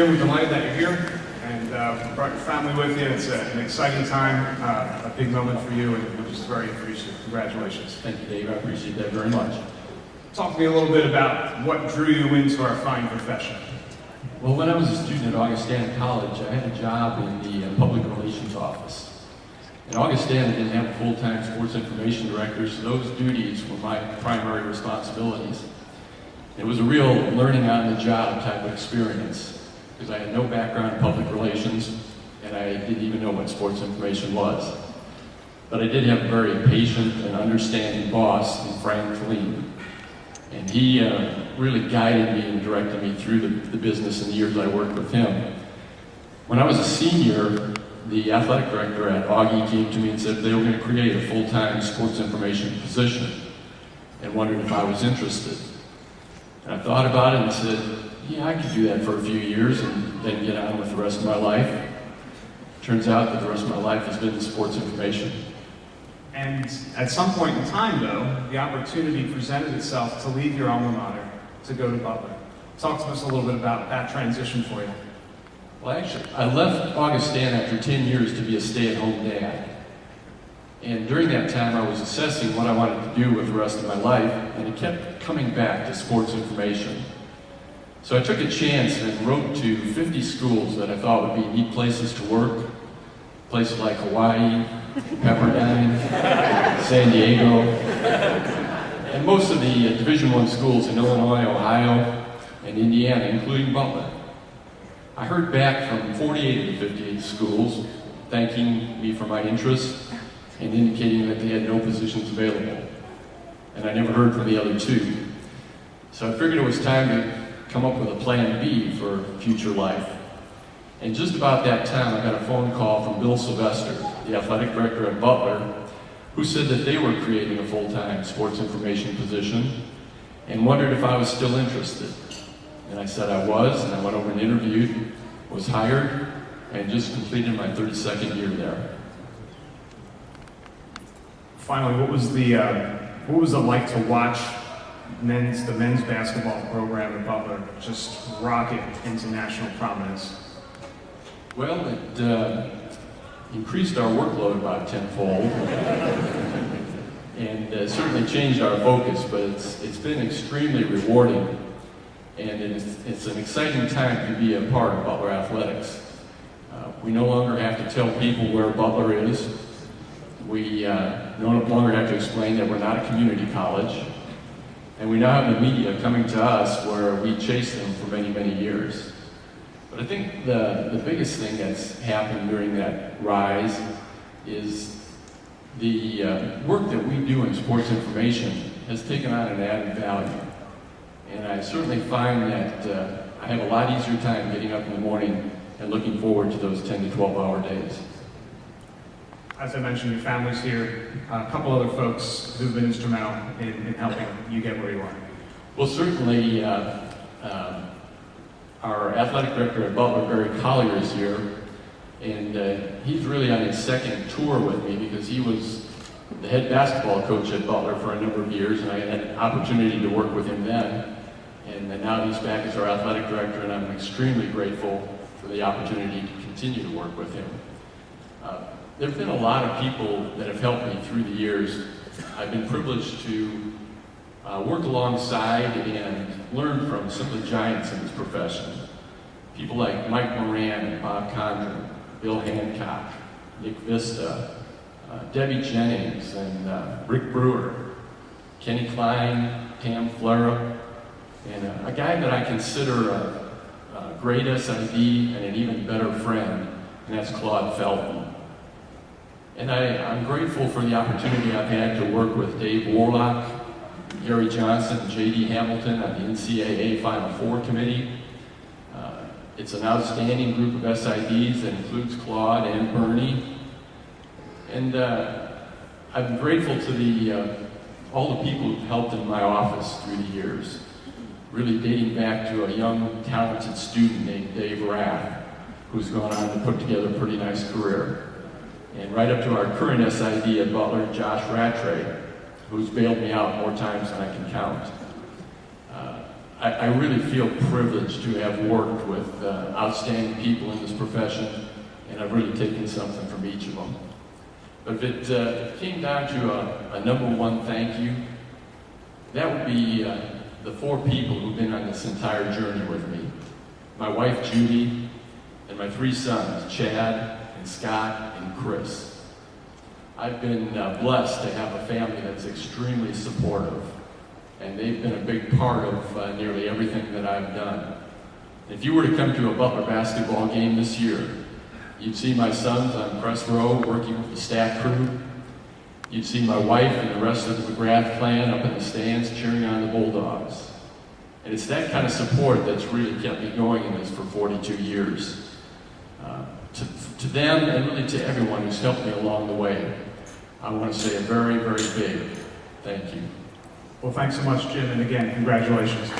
Jim, we're delighted that you're here and brought your family with you. It's an exciting time, a big moment for you, and we're just very appreciative. Congratulations. Thank you, Dave. I appreciate that very much. Talk to me a little bit about what drew you into our fine profession. Well, when I was a student at Augustana College, I had a job in the public relations office. And Augustana didn't have a full-time sports information director, so those duties were my primary responsibilities. It was a real learning on the job type of experience, because I had no background in public relations, and I didn't even know what sports information was. But I did have a very patient and understanding boss in Frank Tleen. And he really guided me and directed me through the business in the years I worked with him. When I was a senior, the athletic director at Augie came to me and said they were going to create a full-time sports information position and wondered if I was interested. And I thought about it and said, yeah, I could do that for a few years and then get on with the rest of my life. Turns out that the rest of my life has been sports information. And at some point in time, though, the opportunity presented itself to leave your alma mater to go to Butler. Talk to us a little bit about that transition for you. Well, actually, I left Augustana after 10 years to be a stay-at-home dad. And during that time, I was assessing what I wanted to do with the rest of my life, and it kept coming back to sports information. So I took a chance and wrote to 50 schools that I thought would be neat places to work. Places like Hawaii, Pepperdine, San Diego, and most of the Division I schools in Illinois, Ohio, and Indiana, including Butler. I heard back from 48 of the 58 schools, thanking me for my interest and indicating that they had no positions available. And I never heard from the other two. So I figured it was time to come up with a plan B for future life. And just about that time, I got a phone call from Bill Sylvester, the athletic director at Butler, who said that they were creating a full-time sports information position and wondered if I was still interested. And I said I was, and I went over and interviewed, was hired, and just completed my 32nd year there. Finally, what was it like to watch the men's basketball program at Butler just rocket into national prominence? Well, it increased our workload about tenfold, and certainly changed our focus, but it's been extremely rewarding, and it's an exciting time to be a part of Butler Athletics. We no longer have to tell people where Butler is. We no longer have to explain that we're not a community college, and we now have the media coming to us where we chased them for many, many years. But I think the biggest thing that's happened during that rise is the work that we do in sports information has taken on an added value. And I certainly find that I have a lot easier time getting up in the morning and looking forward to those 10 to 12-hour days. As I mentioned, your family's here, a couple other folks who've been instrumental in helping you get where you are. Well, certainly, our athletic director at Butler, Barry Collier, is here, and he's really on his second tour with me because he was the head basketball coach at Butler for a number of years, and I had an opportunity to work with him then. And now he's back as our athletic director, and I'm extremely grateful for the opportunity to continue to work with him. There have been a lot of people that have helped me through the years. I've been privileged to work alongside and learn from simply giants in this profession. People like Mike Moran and Bob Condren, Bill Hancock, Nick Vista, Debbie Jennings and Rick Brewer, Kenny Klein, Pam Flarup, and a guy that I consider a great SID and an even better friend, and that's Claude Felton. And I'm grateful for the opportunity I've had to work with Dave Warlock, Gary Johnson, and J.D. Hamilton on the NCAA Final Four committee. It's an outstanding group of SIDs that includes Claude and Bernie. And I'm grateful to all the people who've helped in my office through the years, really dating back to a young, talented student named Dave Rath, who's gone on to put together a pretty nice career. And right up to our current SID at Butler, Josh Rattray, who's bailed me out more times than I can count. I really feel privileged to have worked with outstanding people in this profession, and I've really taken something from each of them. But if it came down to a number one thank you, that would be the 4 people who've been on this entire journey with me. My wife, Judy, and my 3 sons, Chad, and Scott, and Chris. I've been blessed to have a family that's extremely supportive, and they've been a big part of nearly everything that I've done. If you were to come to a Butler basketball game this year, you'd see my sons on press row working with the staff crew. You'd see my wife and the rest of the McGrath clan up in the stands cheering on the Bulldogs. And it's that kind of support that's really kept me going in this for 42 years. To them, and really to everyone who's helped me along the way, I want to say a very, very big thank you. Well, thanks so much, Jim, and again, congratulations.